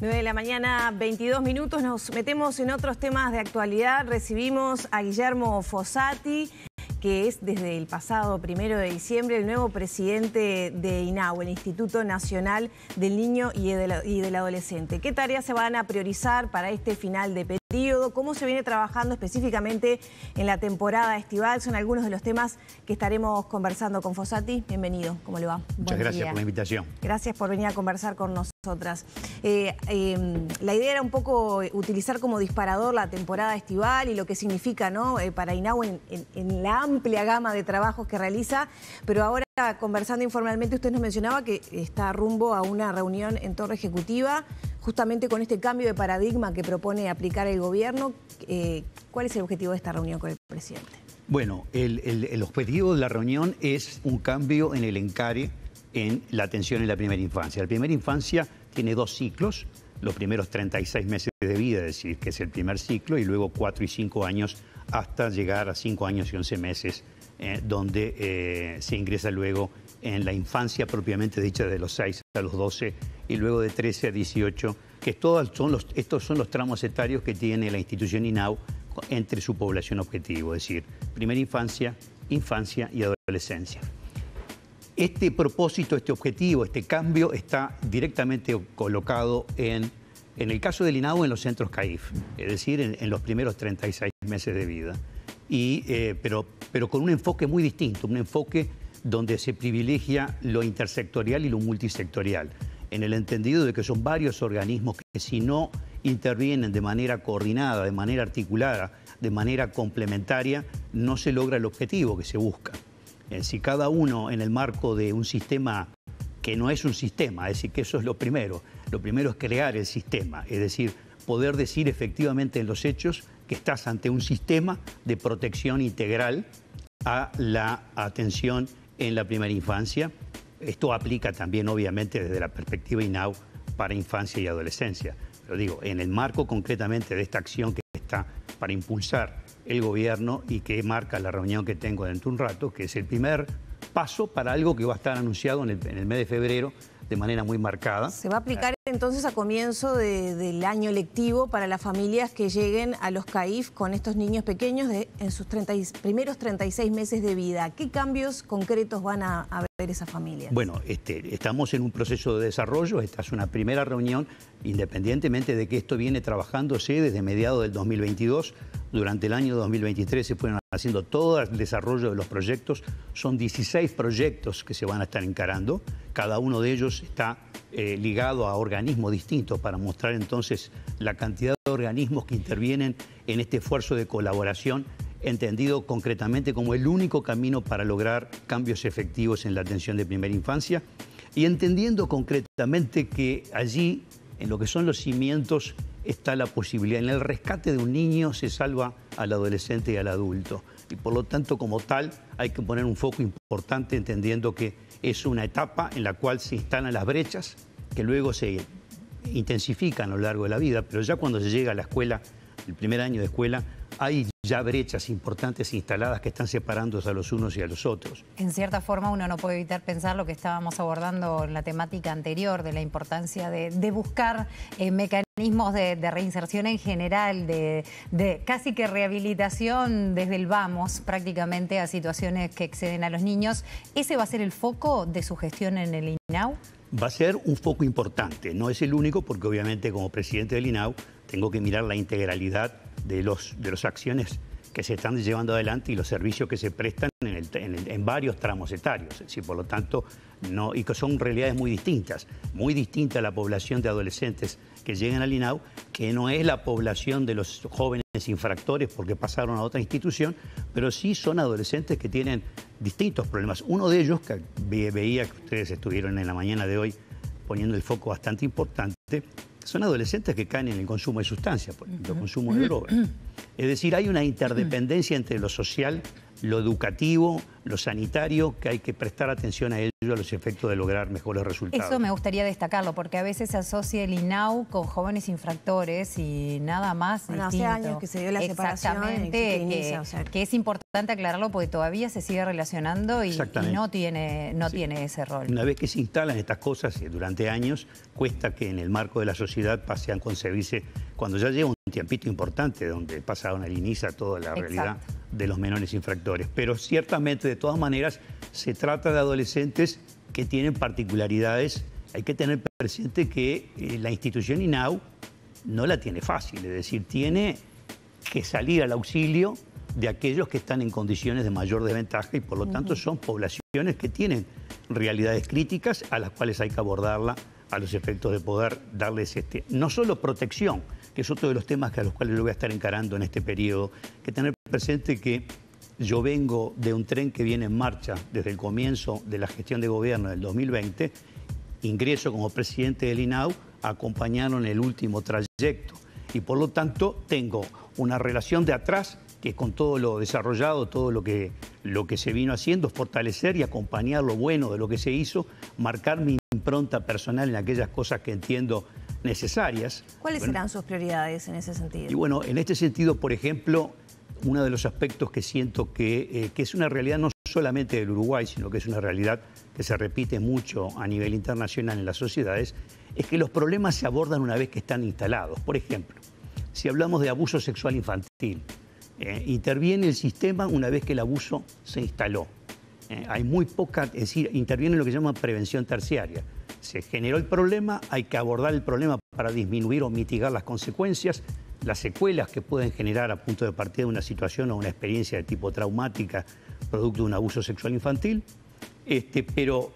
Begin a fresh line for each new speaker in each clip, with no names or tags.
9 de la mañana, 22 minutos. Nos metemos en otros temas de actualidad. Recibimos a Guillermo Fossati, que es desde el pasado 1 de diciembre el nuevo presidente de INAU, el Instituto Nacional del Niño y del Adolescente. ¿Qué tareas se van a priorizar para este final de periodo? ¿Cómo se viene trabajando específicamente en la temporada estival? Son algunos de los temas que estaremos conversando con Fossati. Bienvenido, ¿cómo le va?
Muchas gracias por la invitación.
Gracias por venir a conversar con nosotras. La idea era un poco utilizar como disparador la temporada estival y lo que significa, ¿no? Para INAU en la amplia gama de trabajos que realiza, pero ahora conversando informalmente usted nos mencionaba que está rumbo a una reunión en Torre Ejecutiva, justamente con este cambio de paradigma que propone aplicar el gobierno. ¿Cuál es el objetivo de esta reunión con el presidente?
Bueno, el objetivo de la reunión es un cambio en el encare en la atención en la primera infancia. La primera infancia tiene 2 ciclos, los primeros 36 meses de vida, es decir, que es el primer ciclo, y luego 4 y 5 años hasta llegar a 5 años y 11 meses, donde se ingresa luego en la infancia propiamente dicha, de los 6 a los 12 y luego de 13 a 18, que estos son los tramos etarios que tiene la institución INAU entre su población objetivo, es decir, primera infancia, infancia y adolescencia. Este propósito, este objetivo, este cambio está directamente colocado en el caso del INAU en los centros CAIF, es decir, en los primeros 36 meses de vida, pero con un enfoque muy distinto, un enfoque donde se privilegia lo intersectorial y lo multisectorial, en el entendido de que son varios organismos que si no intervienen de manera coordinada, de manera articulada, de manera complementaria, no se logra el objetivo que se busca. Si cada uno en el marco de un sistema que no es un sistema, es decir, que eso es lo primero es crear el sistema, es decir, poder decir efectivamente en los hechos que estás ante un sistema de protección integral a la atención en la primera infancia. Esto aplica también, obviamente, desde la perspectiva INAU para infancia y adolescencia. Pero digo, en el marco concretamente de esta acción que está para impulsar el gobierno y que marca la reunión que tengo dentro de un rato, que es el primer paso para algo que va a estar anunciado en el mes de febrero de manera muy marcada.
Se va a aplicar entonces a comienzo del año lectivo para las familias que lleguen a los CAIF con estos niños pequeños en sus primeros 36 meses de vida. ¿Qué cambios concretos van a ver esas familias? Bueno,
estamos en un proceso de desarrollo. Esta es una primera reunión, independientemente de que esto viene trabajándose desde mediados del 2022. Durante el año 2023 se fueron haciendo todo el desarrollo de los proyectos. Son 16 proyectos que se van a estar encarando. Cada uno de ellos está ligado a organismos distintos para mostrar entonces la cantidad de organismos que intervienen en este esfuerzo de colaboración, entendido concretamente como el único camino para lograr cambios efectivos en la atención de primera infancia, y entendiendo concretamente que allí, en lo que son los cimientos, está la posibilidad. En el rescate de un niño se salva al adolescente y al adulto. Y por lo tanto, como tal, hay que poner un foco importante entendiendo que es una etapa en la cual se instalan las brechas, que luego se intensifican a lo largo de la vida, pero ya cuando se llega a la escuela, el primer año de escuela, hay ya brechas importantes instaladas que están separándose a los unos y a los otros.
En cierta forma uno no puede evitar pensar lo que estábamos abordando en la temática anterior, de la importancia de buscar mecanismos de reinserción en general, de casi que rehabilitación desde el vamos prácticamente a situaciones que exceden a los niños. ¿Ese va a ser el foco de su gestión en el INAU?
Va a ser un foco importante, no es el único, porque obviamente como presidente del INAU tengo que mirar la integralidad de las acciones que se están llevando adelante y los servicios que se prestan en varios tramos etarios. Es decir, por lo tanto, y que son realidades muy distintas la población de adolescentes que llegan al INAU, que no es la población de los jóvenes infractores porque pasaron a otra institución, pero sí son adolescentes que tienen distintos problemas. Uno de ellos, que veía que ustedes estuvieron en la mañana de hoy poniendo el foco bastante importante, son adolescentes que caen en el consumo de sustancias, por ejemplo, el consumo de drogas. Es decir, hay una interdependencia entre lo social lo educativo, lo sanitario, que hay que prestar atención a ello, a los efectos de lograr mejores resultados.
Eso me gustaría destacarlo, porque a veces se asocia el INAU con jóvenes infractores y nada más
bueno,
distinto.
hace años que se dio la separación.
Exactamente, que es importante aclararlo porque todavía se sigue relacionando y no tiene ese rol.
Una vez que se instalan estas cosas durante años, cuesta que en el marco de la sociedad pasen a concebirse cuando ya lleva un tiempito importante donde pasa a analizar toda la realidad de los menores infractores. Pero ciertamente, de todas maneras, se trata de adolescentes que tienen particularidades. Hay que tener presente que la institución INAU no la tiene fácil, es decir, tiene que salir al auxilio de aquellos que están en condiciones de mayor desventaja y por lo tanto son poblaciones que tienen realidades críticas a las cuales hay que abordarla a los efectos de poder darles no solo protección, que es otro de los temas a los cuales yo voy a estar encarando en este periodo, que tener presente que yo vengo de un tren que viene en marcha desde el comienzo de la gestión de gobierno del 2020, ingreso como presidente del INAU, acompañaron el último trayecto y por lo tanto tengo una relación de atrás que es con todo lo desarrollado, todo lo que se vino haciendo, fortalecer y acompañar lo bueno de lo que se hizo, marcar mi impronta personal en aquellas cosas que entiendo necesarias.
¿Cuáles serán sus prioridades en ese sentido?
Y bueno, en este sentido, por ejemplo, uno de los aspectos que siento que es una realidad no solamente del Uruguay, sino que es una realidad que se repite mucho a nivel internacional en las sociedades, es que los problemas se abordan una vez que están instalados. Por ejemplo, si hablamos de abuso sexual infantil, interviene el sistema una vez que el abuso se instaló. Hay muy poca, es decir, interviene lo que se llama prevención terciaria. Se generó el problema, hay que abordar el problema para disminuir o mitigar las consecuencias, las secuelas que pueden generar a punto de partida una situación o una experiencia de tipo traumática producto de un abuso sexual infantil. Pero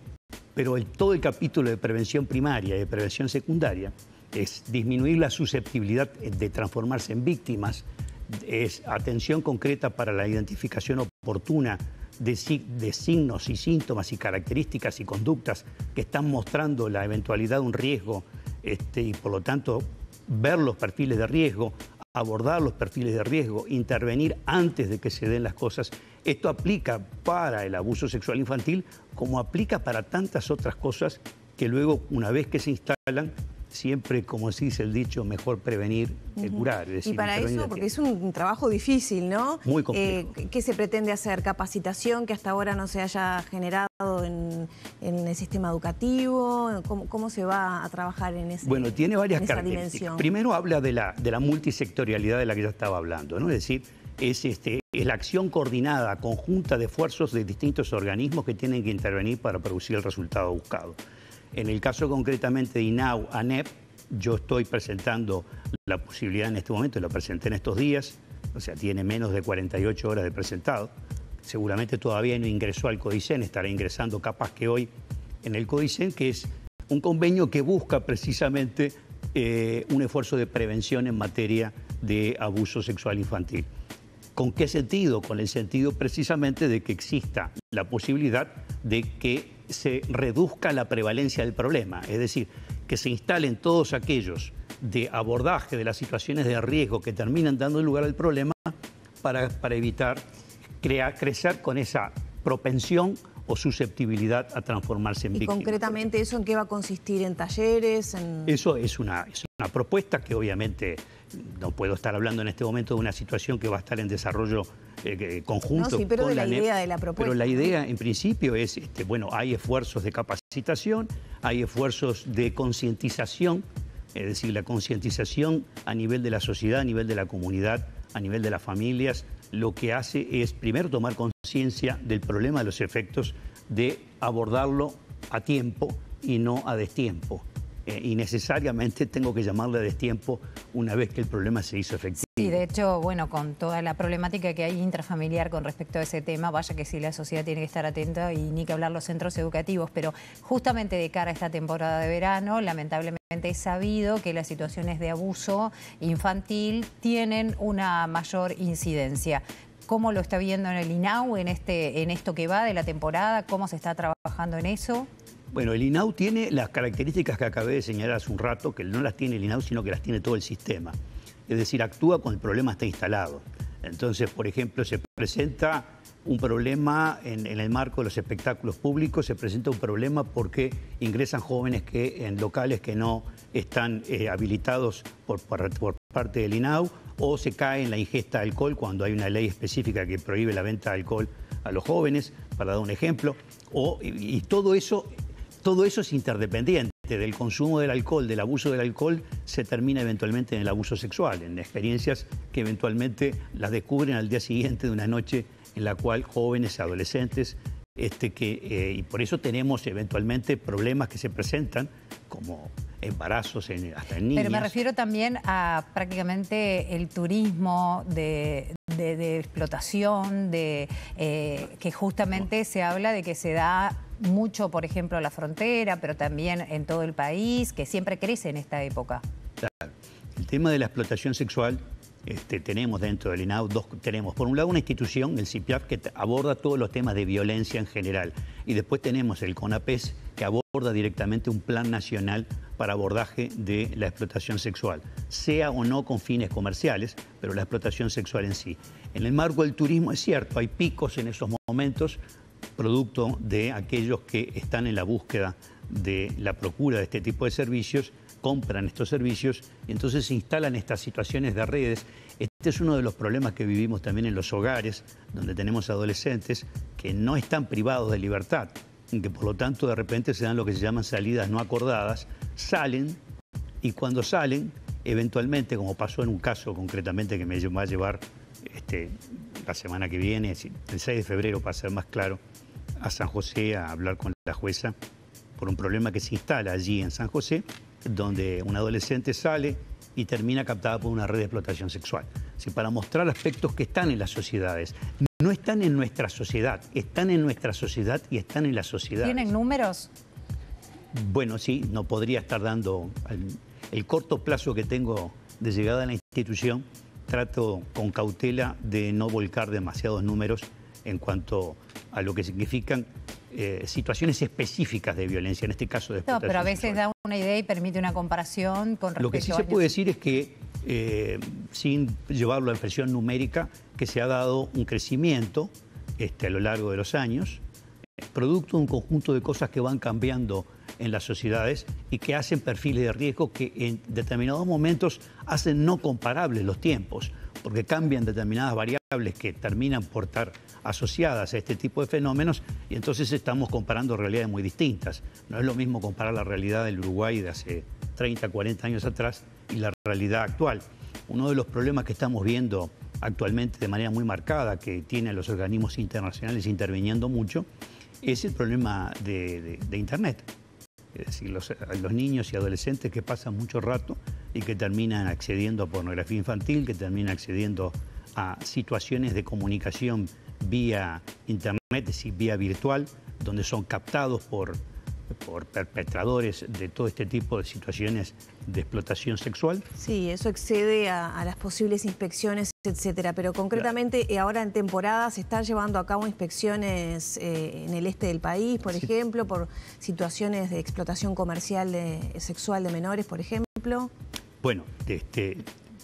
todo el capítulo de prevención primaria y de prevención secundaria es disminuir la susceptibilidad de transformarse en víctimas, es atención concreta para la identificación oportuna de signos y síntomas y características y conductas que están mostrando la eventualidad de un riesgo y por lo tanto ver los perfiles de riesgo, abordar los perfiles de riesgo, intervenir antes de que se den las cosas. Esto aplica para el abuso sexual infantil como aplica para tantas otras cosas que luego, una vez que se instalan, siempre, como se dice el dicho, mejor prevenir que curar. Es decir,
y para eso, porque es un trabajo difícil, ¿no?
Muy complejo.
¿Qué se pretende hacer? ¿Capacitación que hasta ahora no se haya generado en el sistema educativo? ¿Cómo se va a trabajar en esa
Bueno, tiene varias características.
dimensión?
Primero habla de la multisectorialidad de la que ya estaba hablando, ¿no? Es decir, es la acción coordinada, conjunta de esfuerzos de distintos organismos que tienen que intervenir para producir el resultado buscado. En el caso concretamente de INAU, ANEP, yo estoy presentando la posibilidad en este momento, lo presenté en estos días, o sea, tiene menos de 48 horas de presentado. Seguramente todavía no ingresó al CODICEN, estará ingresando capaz que hoy en el CODICEN, que es un convenio que busca precisamente un esfuerzo de prevención en materia de abuso sexual infantil. ¿Con qué sentido? Con el sentido precisamente de que exista la posibilidad de que se reduzca la prevalencia del problema, es decir, que se instalen todos aquellos de abordaje de las situaciones de riesgo que terminan dando lugar al problema para evitar crecer con esa propensión o susceptibilidad a transformarse en víctima.
¿Y concretamente eso en qué va a consistir? ¿En talleres?
Eso es una propuesta que obviamente no puedo estar hablando en este momento de una situación que va a estar en desarrollo conjunto.
No, sí, pero
con
de la idea de la propuesta.
Pero la idea en principio es, bueno, hay esfuerzos de capacitación, hay esfuerzos de concientización, es decir, la concientización a nivel de la sociedad, a nivel de la comunidad, a nivel de las familias, lo que hace es primero tomar conciencia del problema, de los efectos, de abordarlo a tiempo y no a destiempo. Y necesariamente tengo que llamarle a destiempo una vez que el problema se hizo efectivo.
Sí, de hecho, bueno, con toda la problemática que hay intrafamiliar con respecto a ese tema, vaya que sí la sociedad tiene que estar atenta y ni que hablar los centros educativos, pero justamente de cara a esta temporada de verano, lamentablemente es sabido que las situaciones de abuso infantil tienen una mayor incidencia. ¿Cómo lo está viendo en el INAU en esto que va de la temporada? ¿Cómo se está trabajando en eso?
Bueno, el INAU tiene las características que acabé de señalar hace un rato, que no las tiene el INAU, sino que las tiene todo el sistema. Es decir, actúa cuando el problema está instalado. Entonces, por ejemplo, se presenta un problema en el marco de los espectáculos públicos, se presenta un problema porque ingresan jóvenes en locales que no están habilitados por parte del INAU, o se cae en la ingesta de alcohol cuando hay una ley específica que prohíbe la venta de alcohol a los jóvenes, para dar un ejemplo. Y todo eso es interdependiente. Del consumo del alcohol, del abuso del alcohol, se termina eventualmente en el abuso sexual, en experiencias que eventualmente las descubren al día siguiente de una noche en la cual jóvenes, adolescentes, y por eso tenemos eventualmente problemas que se presentan como embarazos hasta en niñas.
Pero me refiero también a prácticamente el turismo de explotación, que justamente se habla de que se da mucho, por ejemplo, a la frontera, pero también en todo el país, que siempre crece en esta época.
Claro. El tema de la explotación sexual, tenemos dentro del INAU tenemos por un lado una institución, el CIPIAF, que aborda todos los temas de violencia en general, y después tenemos el CONAPES, que aborda directamente un plan nacional para abordaje de la explotación sexual, sea o no con fines comerciales, pero la explotación sexual en sí. En el marco del turismo es cierto, hay picos en esos momentos, producto de aquellos que están en la búsqueda de la procura de este tipo de servicios, compran estos servicios y entonces se instalan estas situaciones de redes. Este es uno de los problemas que vivimos también en los hogares, donde tenemos adolescentes que no están privados de libertad, y que por lo tanto de repente se dan lo que se llaman salidas no acordadas, salen y cuando salen, eventualmente, como pasó en un caso concretamente que me va a llevar la semana que viene, el 6 de febrero para ser más claro, a San José a hablar con la jueza por un problema que se instala allí en San José, donde un adolescente sale y termina captada por una red de explotación sexual. Así, para mostrar aspectos que están en las sociedades. No están en nuestra sociedad, están en nuestra sociedad y están en la sociedad.
¿Tienen números?
Bueno, sí, no podría estar dando el corto plazo que tengo de llegada a la institución. Trato con cautela de no volcar demasiados números en cuanto a lo que significan situaciones específicas de violencia, en este caso de explotación
pero a veces
sexual.
da una idea y permite una comparación con respecto a...
Lo que sí se puede decir es que, sin llevarlo a expresión numérica, que se ha dado un crecimiento a lo largo de los años, producto de un conjunto de cosas que van cambiando en las sociedades y que hacen perfiles de riesgo que en determinados momentos hacen no comparables los tiempos, porque cambian determinadas variables que terminan por estar asociadas a este tipo de fenómenos y entonces estamos comparando realidades muy distintas. No es lo mismo comparar la realidad del Uruguay de hace 30, 40 años atrás y la realidad actual. Uno de los problemas que estamos viendo actualmente de manera muy marcada, que tienen los organismos internacionales interviniendo mucho, es el problema de Internet. Es decir, los niños y adolescentes que pasan mucho rato y que terminan accediendo a pornografía infantil, que terminan accediendo a situaciones de comunicación vía Internet, es decir, vía virtual, donde son captados por perpetradores de todo este tipo de situaciones de explotación sexual.
Sí, eso excede a las posibles inspecciones, etcétera. Pero concretamente, claro, ahora en temporada se están llevando a cabo inspecciones en el este del país, por ejemplo, por situaciones de explotación comercial sexual de menores, por ejemplo.
Bueno,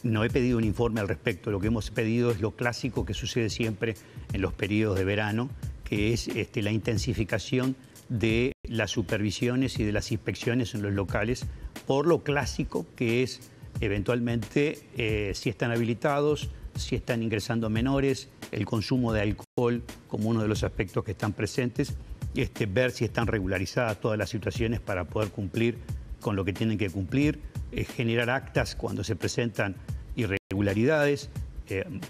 no he pedido un informe al respecto. Lo que hemos pedido es lo clásico que sucede siempre en los periodos de verano, que es la intensificación de las supervisiones y de las inspecciones en los locales, por lo clásico que es eventualmente si están habilitados, si están ingresando menores, el consumo de alcohol como uno de los aspectos que están presentes, ver si están regularizadas todas las situaciones para poder cumplir con lo que tienen que cumplir, generar actas cuando se presentan irregularidades,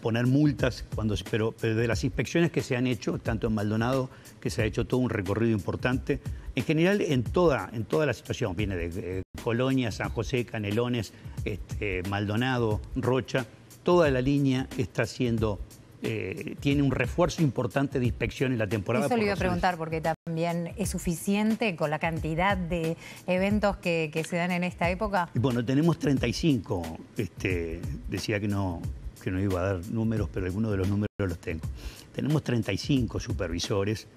poner multas, pero de las inspecciones que se han hecho, tanto en Maldonado, que se ha hecho todo un recorrido importante, en general en toda la situación, viene de Colonia, San José, Canelones, Maldonado, Rocha, toda la línea está siendo, tiene un refuerzo importante de inspección en la temporada.
Eso le iba a preguntar, porque también es suficiente con la cantidad de eventos que se dan en esta época.
Bueno, tenemos 35, decía que no iba a dar números, pero algunos de los números los tengo. Tenemos 35 supervisores,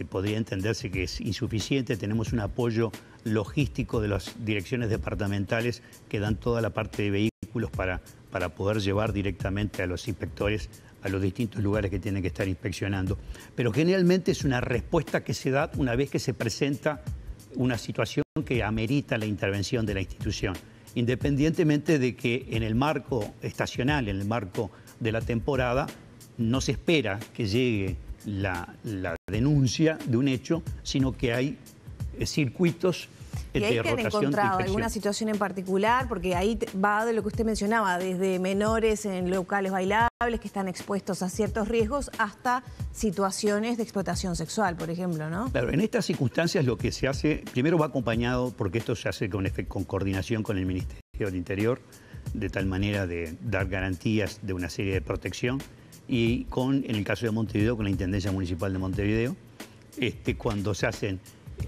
podría entenderse que es insuficiente, tenemos un apoyo logístico de las direcciones departamentales que dan toda la parte de vehículos para poder llevar directamente a los inspectores a los distintos lugares que tienen que estar inspeccionando. Pero generalmente es una respuesta que se da una vez que se presenta una situación que amerita la intervención de la institución, independientemente de que en el marco estacional, en el marco de la temporada, no se espera que llegue la denuncia de un hecho, sino que hay circuitos
¿Y ahí
de
te han
rotación
encontrado
de
alguna situación en particular? Porque ahí va de lo que usted mencionaba, desde menores en locales bailables que están expuestos a ciertos riesgos hasta situaciones de explotación sexual, por ejemplo, ¿no?
Claro, en estas circunstancias lo que se hace, primero va acompañado, porque esto se hace con coordinación con el Ministerio del Interior, de tal manera de dar garantías de una serie de protección, y en el caso de Montevideo, con la Intendencia Municipal de Montevideo, cuando se hacen...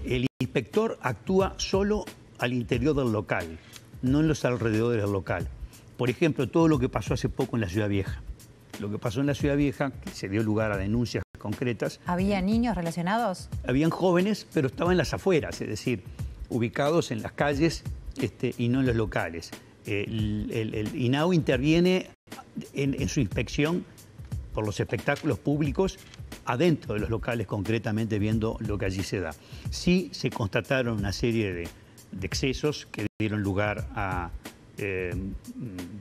El inspector actúa solo al interior del local, no en los alrededores del local. Por ejemplo, todo lo que pasó hace poco en la Ciudad Vieja. Lo que pasó en la Ciudad Vieja, que se dio lugar a denuncias concretas.
¿Había niños relacionados?
Habían jóvenes, pero estaban en las afueras, es decir, ubicados en las calles y no en los locales. El INAU interviene en su inspección por los espectáculos públicos adentro de los locales, concretamente viendo lo que allí se da. Sí se constataron una serie de excesos que dieron lugar a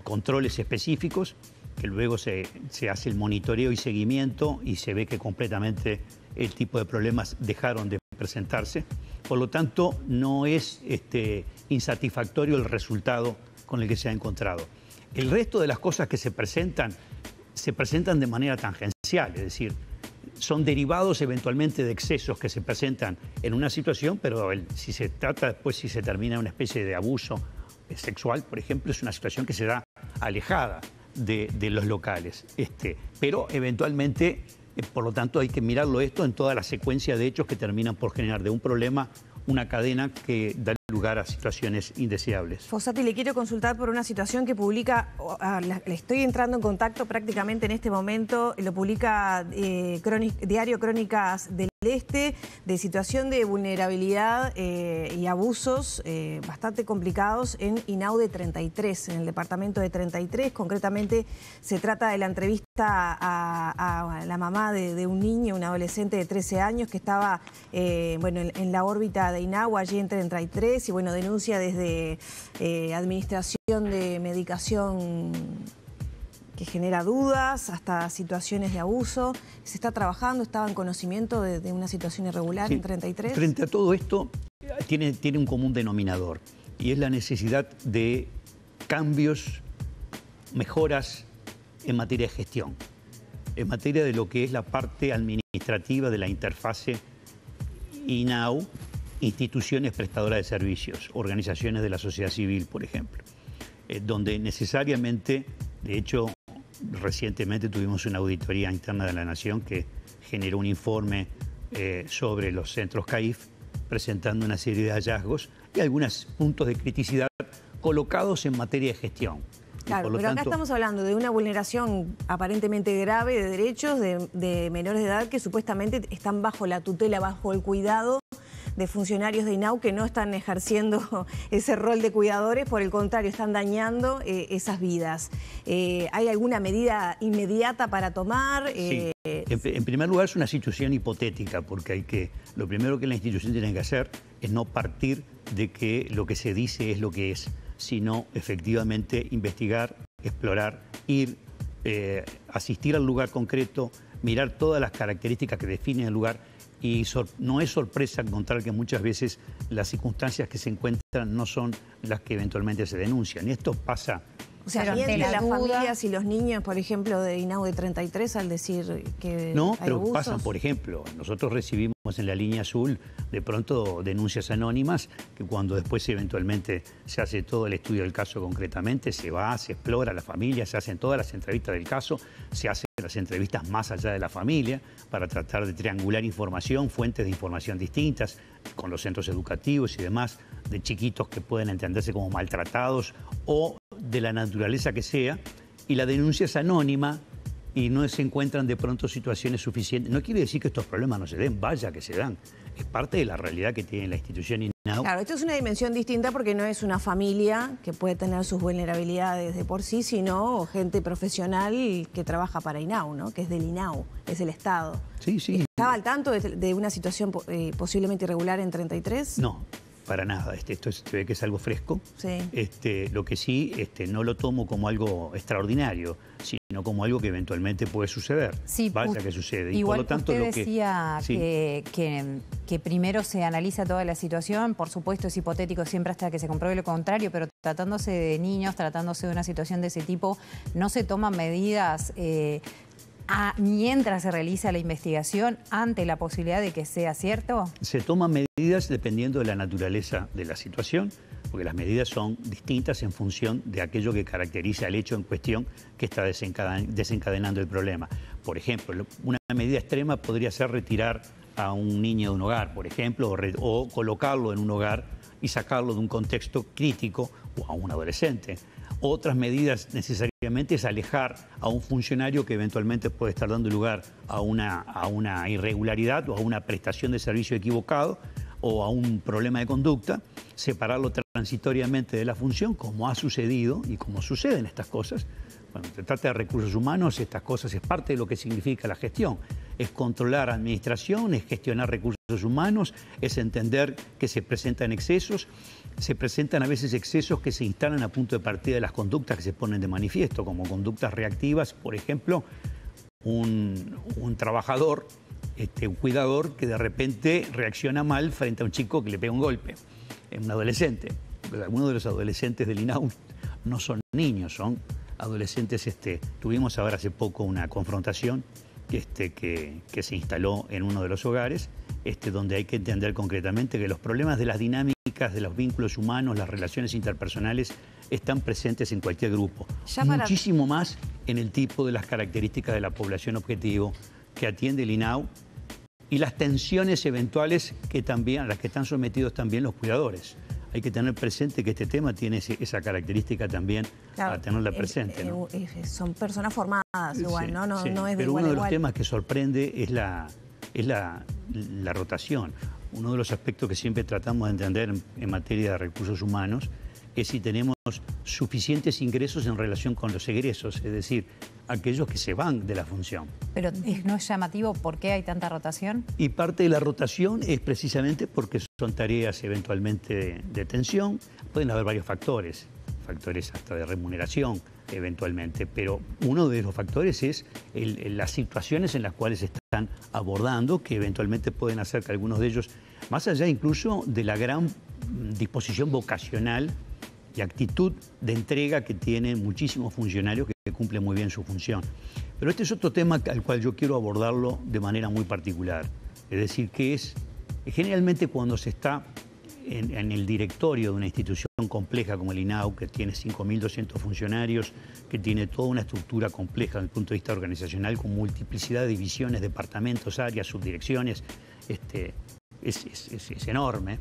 controles específicos, que luego se hace el monitoreo y seguimiento y se ve que completamente el tipo de problemas dejaron de presentarse. Por lo tanto, no es insatisfactorio el resultado con el que se ha encontrado. El resto de las cosas que se presentan de manera tangencial, es decir, son derivados eventualmente de excesos que se presentan en una situación, pero si se trata después, si se termina una especie de abuso sexual, por ejemplo, es una situación que se da alejada de los locales. Pero eventualmente, por lo tanto, hay que mirarlo esto en toda la secuencia de hechos que terminan por generar de un problema una cadena que da lugar a situaciones indeseables.
Fossati, le quiero consultar por una situación que publica, le estoy entrando en contacto prácticamente en este momento, lo publica Diario Crónicas del Este, de situación de vulnerabilidad y abusos bastante complicados en INAU de 33, en el departamento de 33. Concretamente se trata de la entrevista a la mamá de un niño, un adolescente de 13 años que estaba en la órbita de INAU, allí en 33, y bueno, denuncia desde administración de medicación que genera dudas, hasta situaciones de abuso. ¿Se está trabajando? ¿Estaba en conocimiento de una situación irregular en 33?
Frente a todo esto, tiene un común denominador, y es la necesidad de cambios, mejoras en materia de gestión, en materia de lo que es la parte administrativa de la interfase INAU, instituciones prestadoras de servicios, organizaciones de la sociedad civil, por ejemplo, donde necesariamente, de hecho, recientemente tuvimos una auditoría interna de la Nación que generó un informe sobre los centros CAIF, presentando una serie de hallazgos y algunos puntos de criticidad colocados en materia de gestión.
Claro, pero acá estamos hablando de una vulneración aparentemente grave de derechos de menores de edad que supuestamente están bajo la tutela, bajo el cuidado de funcionarios de INAU que no están ejerciendo ese rol de cuidadores, por el contrario, están dañando esas vidas. ¿Hay alguna medida inmediata para tomar?
Sí. En primer lugar, es una situación hipotética, porque lo primero que la institución tiene que hacer es no partir de que lo que se dice es lo que es, sino efectivamente investigar, explorar, ir, asistir al lugar concreto, mirar todas las características que definen el lugar. Y no es sorpresa encontrar que muchas veces las circunstancias que se encuentran no son las que eventualmente se denuncian. Y esto pasa...
O sea, mienten las familias y los niños, por ejemplo, de INAU de 33 al decir que
no,
hay
pero
abusos.
Pasan, por ejemplo, nosotros recibimos en la línea azul de pronto denuncias anónimas que cuando después eventualmente se hace todo el estudio del caso concretamente, se va, se explora la familia, se hacen todas las entrevistas del caso, se hacen las entrevistas más allá de la familia para tratar de triangular información, fuentes de información distintas, con los centros educativos y demás, de chiquitos que pueden entenderse como maltratados o de la naturaleza que sea, y la denuncia es anónima y no se encuentran de pronto situaciones suficientes. No quiere decir que estos problemas no se den, vaya que se dan. Es parte de la realidad que tiene la institución INAU.
Claro, esto es una dimensión distinta porque no es una familia que puede tener sus vulnerabilidades de por sí, sino gente profesional que trabaja para INAU, ¿no? Que es del INAU, es el Estado.
Sí, sí.
¿Estaba al tanto de una situación posiblemente irregular en 33?
No. Para nada, esto se ve que es algo fresco.
Sí.
Lo que sí, no lo tomo como algo extraordinario, sino como algo que eventualmente puede suceder.
Sí,
vaya que sucede.
Y
por lo tanto,
usted
lo que
decía
sí.
que primero se analiza toda la situación, por supuesto es hipotético siempre hasta que se compruebe lo contrario, pero tratándose de niños, tratándose de una situación de ese tipo, ¿no se toman medidas mientras se realiza la investigación ante la posibilidad de que sea cierto?
Se toman medidas dependiendo de la naturaleza de la situación, porque las medidas son distintas en función de aquello que caracteriza el hecho en cuestión que está desencadenando el problema. Por ejemplo, una medida extrema podría ser retirar a un niño de un hogar, por ejemplo, o colocarlo en un hogar y sacarlo de un contexto crítico, o a un adolescente. Otras medidas necesariamente es alejar a un funcionario que eventualmente puede estar dando lugar a una irregularidad o a una prestación de servicio equivocado o a un problema de conducta, separarlo transitoriamente de la función, como ha sucedido y como suceden estas cosas. Cuando se trata de recursos humanos, estas cosas es parte de lo que significa la gestión. Es controlar administración, es gestionar recursos humanos, es entender que se presentan excesos. Se presentan a veces excesos que se instalan a punto de partida de las conductas que se ponen de manifiesto, como conductas reactivas, por ejemplo, un trabajador, un cuidador que de repente reacciona mal frente a un chico que le pega un golpe, un adolescente. Algunos de los adolescentes del INAU no son niños, son adolescentes. Tuvimos ahora hace poco una confrontación que se instaló en uno de los hogares, donde hay que entender concretamente que los problemas de las dinámicas, de los vínculos humanos, las relaciones interpersonales, están presentes en cualquier grupo. Muchísimo más en el tipo de las características de la población objetivo que atiende el INAU y las tensiones eventuales a las que están sometidos también los cuidadores. Hay que tener presente que este tema tiene esa característica también, claro, a tenerla presente, ¿no?
Son personas formadas igual,
sí,
¿no? No,
sí.
No es de
Pero
igual
uno de
a igual.
los temas que sorprende es la rotación. Uno de los aspectos que siempre tratamos de entender en materia de recursos humanos es si tenemos suficientes ingresos en relación con los egresos, es decir, aquellos que se van de la función.
Pero ¿no es llamativo por qué hay tanta rotación?
Y parte de la rotación es precisamente porque son tareas eventualmente de tensión. Pueden haber varios factores hasta de remuneración eventualmente, pero uno de los factores es las situaciones en las cuales se están abordando, que eventualmente pueden hacer que algunos de ellos, más allá incluso de la gran disposición vocacional y actitud de entrega que tienen muchísimos funcionarios que cumplen muy bien su función. Pero este es otro tema al cual yo quiero abordarlo de manera muy particular. Es decir, que generalmente cuando se está en el directorio de una institución compleja como el INAU, que tiene 5.200 funcionarios, que tiene toda una estructura compleja desde el punto de vista organizacional, con multiplicidad de divisiones, departamentos, áreas, subdirecciones, es enorme.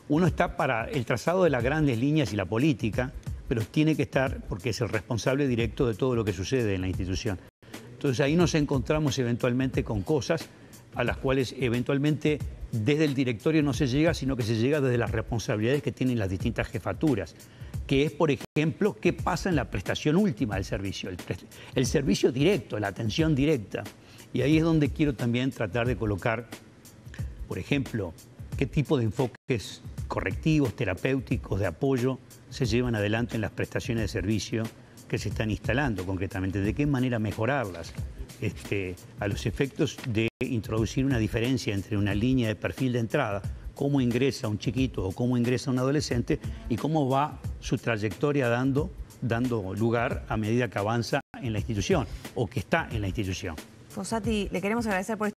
Uno está para el trazado de las grandes líneas y la política, pero tiene que estar porque es el responsable directo de todo lo que sucede en la institución. Entonces ahí nos encontramos eventualmente con cosas a las cuales eventualmente desde el directorio no se llega, sino que se llega desde las responsabilidades que tienen las distintas jefaturas, que es, por ejemplo, qué pasa en la prestación última del servicio, el servicio directo, la atención directa. Y ahí es donde quiero también tratar de colocar, por ejemplo, qué tipo de enfoques correctivos, terapéuticos, de apoyo se llevan adelante en las prestaciones de servicio que se están instalando concretamente, de qué manera mejorarlas, a los efectos de introducir una diferencia entre una línea de perfil de entrada, cómo ingresa un chiquito o cómo ingresa un adolescente y cómo va su trayectoria dando lugar a medida que avanza en la institución o que está en la institución.
Fossati, le queremos agradecer por